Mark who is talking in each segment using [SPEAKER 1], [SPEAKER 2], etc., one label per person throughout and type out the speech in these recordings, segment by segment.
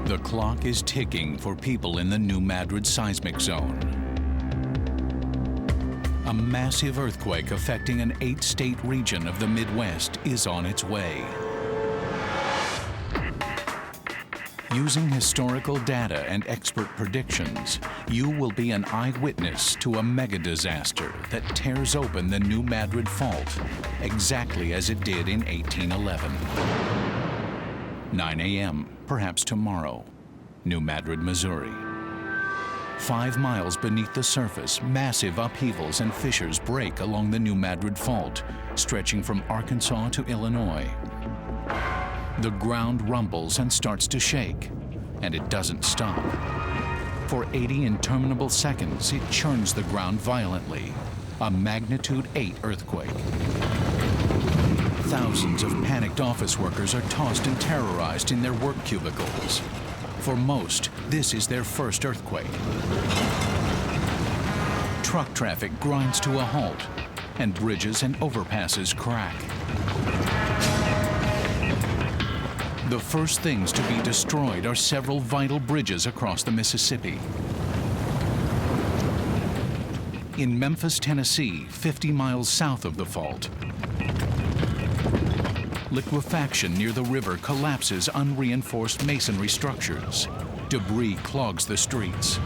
[SPEAKER 1] The clock is ticking for people in the New Madrid seismic zone. A massive earthquake affecting an 8-state region of the Midwest is on its way. Using historical data and expert predictions, you will be an eyewitness to a mega disaster that tears open the New Madrid Fault, exactly as it did in 1811. 9 a.m., perhaps tomorrow, New Madrid, Missouri. 5 miles beneath the surface, massive upheavals and fissures break along the New Madrid Fault, stretching from Arkansas to Illinois. The ground rumbles and starts to shake, and it doesn't stop. For 80 interminable seconds, it churns the ground violently, a magnitude 8 earthquake. Thousands of panicked office workers are tossed and terrorized in their work cubicles. For most, this is their first earthquake. Truck traffic grinds to a halt, and bridges and overpasses crack. The first things to be destroyed are several vital bridges across the Mississippi. In Memphis, Tennessee, 50 miles south of the fault, liquefaction near the river collapses unreinforced masonry structures. Debris clogs the streets.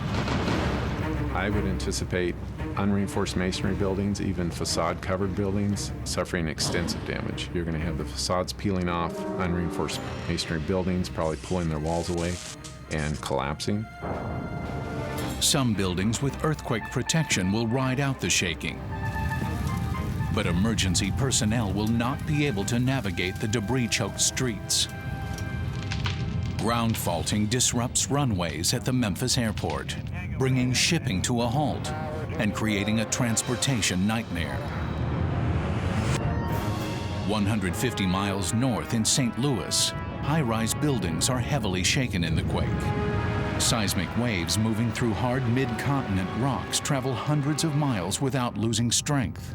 [SPEAKER 2] I would anticipate unreinforced masonry buildings, even facade-covered buildings, suffering extensive damage. You're going to have the facades peeling off, unreinforced masonry buildings probably pulling their walls away and collapsing.
[SPEAKER 1] Some buildings with earthquake protection will ride out the shaking. But emergency personnel will not be able to navigate the debris-choked streets. Ground faulting disrupts runways at the Memphis airport, bringing shipping to a halt and creating a transportation nightmare. 150 miles north in St. Louis, high-rise buildings are heavily shaken in the quake. Seismic waves moving through hard mid-continent rocks travel hundreds of miles without losing strength.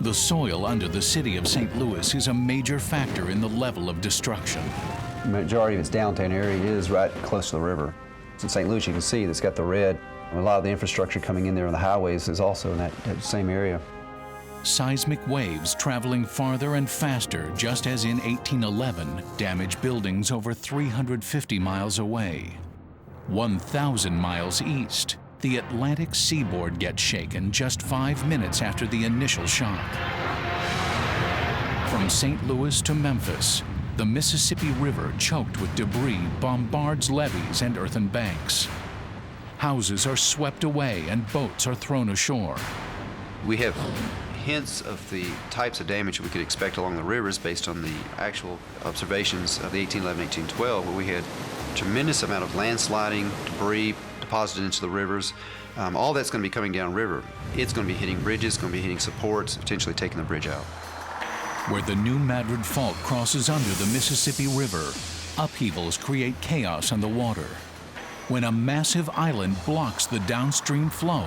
[SPEAKER 1] The soil under the city of St. Louis is a major factor in the level of destruction.
[SPEAKER 3] The majority of its downtown area is right close to the river. In St. Louis, you can see that's got the red. A lot of the infrastructure coming in there on the highways is also in that same area.
[SPEAKER 1] Seismic waves traveling farther and faster, just as in 1811, damage buildings over 350 miles away. 1,000 miles east, the Atlantic seaboard gets shaken just 5 minutes after the initial shock. From St. Louis to Memphis, the Mississippi River, choked with debris, bombards levees and earthen banks. Houses are swept away and boats are thrown ashore.
[SPEAKER 4] We have hints of the types of damage we could expect along the rivers based on the actual observations of the 1811, 1812, where we had a tremendous amount of landsliding, debris deposited into the rivers. All that's going to be coming downriver. It's going to be hitting bridges, going to be hitting supports, potentially taking the bridge out.
[SPEAKER 1] Where the New Madrid Fault crosses under the Mississippi River, upheavals create chaos on the water. When a massive island blocks the downstream flow,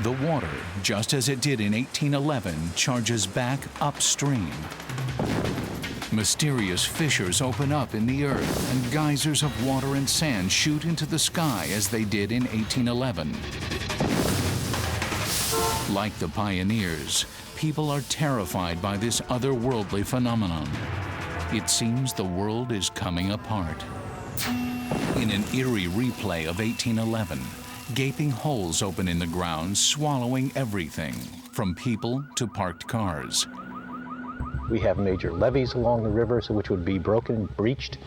[SPEAKER 1] the water, just as it did in 1811, charges back upstream. Mysterious fissures open up in the earth, and geysers of water and sand shoot into the sky as they did in 1811. Like the pioneers, people are terrified by this otherworldly phenomenon. It seems the world is coming apart. In an eerie replay of 1811, gaping holes open in the ground, swallowing everything, from people to parked cars.
[SPEAKER 5] We have major levees along the rivers which would be broken, breached.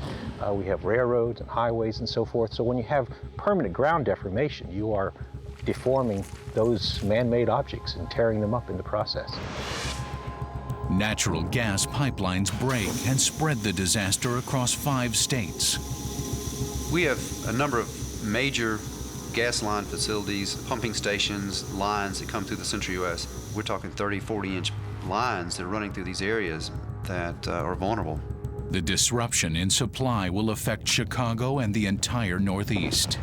[SPEAKER 5] We have railroads and highways and so forth. So when you have permanent ground deformation, you are deforming those man-made objects and tearing them up in the process.
[SPEAKER 1] Natural gas pipelines break and spread the disaster across 5 states.
[SPEAKER 4] We have a number of major gas line facilities, pumping stations, lines that come through the central U.S. We're talking 30, 40-inch lines that are running through these areas that are vulnerable.
[SPEAKER 1] The disruption in supply will affect Chicago and the entire Northeast.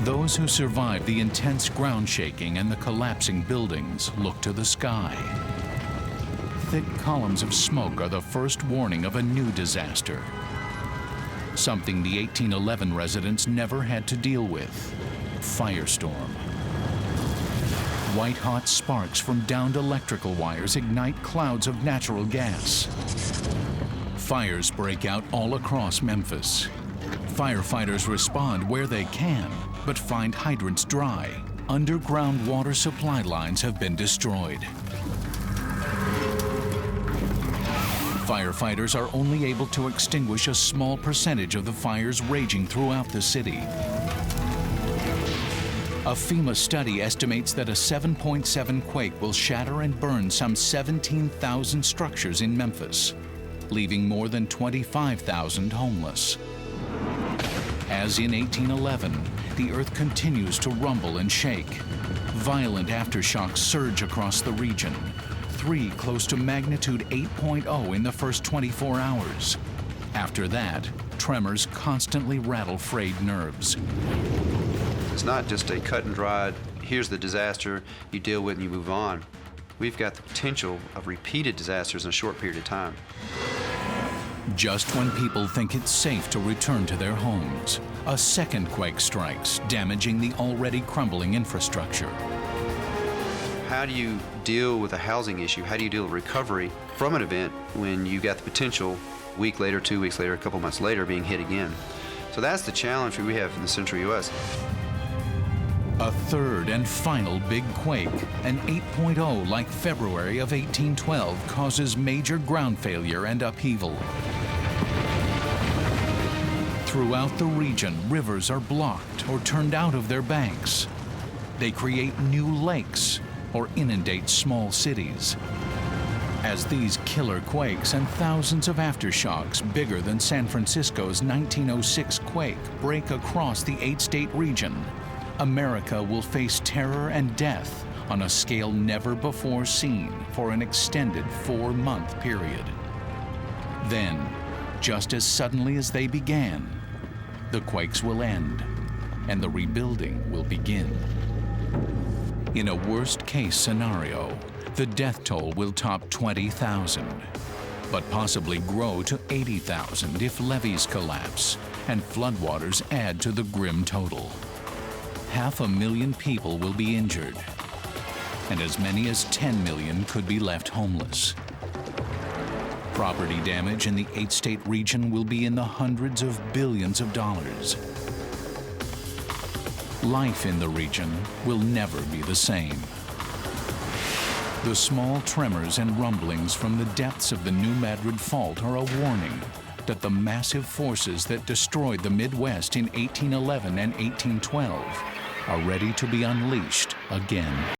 [SPEAKER 1] Those who survived the intense ground shaking and the collapsing buildings look to the sky. Thick columns of smoke are the first warning of a new disaster. something the 1811 residents never had to deal with: firestorm. White-hot sparks from downed electrical wires ignite clouds of natural gas. Fires break out all across Memphis. Firefighters respond where they can, but find hydrants dry. Underground water supply lines have been destroyed. Firefighters are only able to extinguish a small percentage of the fires raging throughout the city. A FEMA study estimates that a 7.7 quake will shatter and burn some 17,000 structures in Memphis, leaving more than 25,000 homeless. As in 1811, the earth continues to rumble and shake. Violent aftershocks surge across the region, 3 close to magnitude 8.0 in the first 24 hours. After that, tremors constantly rattle frayed nerves.
[SPEAKER 4] It's not just a cut and dried, here's the disaster, you deal with it and you move on. We've got the potential of repeated disasters in a short period of time.
[SPEAKER 1] Just when people think it's safe to return to their homes, a second quake strikes, damaging the already crumbling infrastructure.
[SPEAKER 4] How do you deal with a housing issue? How do you deal with recovery from an event when you've got the potential a week later, 2 weeks later, a couple months later being hit again? So that's the challenge we have in the central U.S.
[SPEAKER 1] A third and final big quake, an 8.0 like February of 1812, causes major ground failure and upheaval. Throughout the region, rivers are blocked or turned out of their banks. They create new lakes or inundate small cities. As these killer quakes and thousands of aftershocks bigger than San Francisco's 1906 quake break across the 8-state region, America will face terror and death on a scale never before seen for an extended 4-month period. Then, just as suddenly as they began, the quakes will end and the rebuilding will begin. In a worst-case scenario, the death toll will top 20,000, but possibly grow to 80,000 if levees collapse and floodwaters add to the grim total. 500,000 people will be injured, and as many as 10 million could be left homeless. Property damage in the 8-state region will be in the hundreds of billions of dollars. Life in the region will never be the same. The small tremors and rumblings from the depths of the New Madrid Fault are a warning that the massive forces that destroyed the Midwest in 1811 and 1812 are ready to be unleashed again.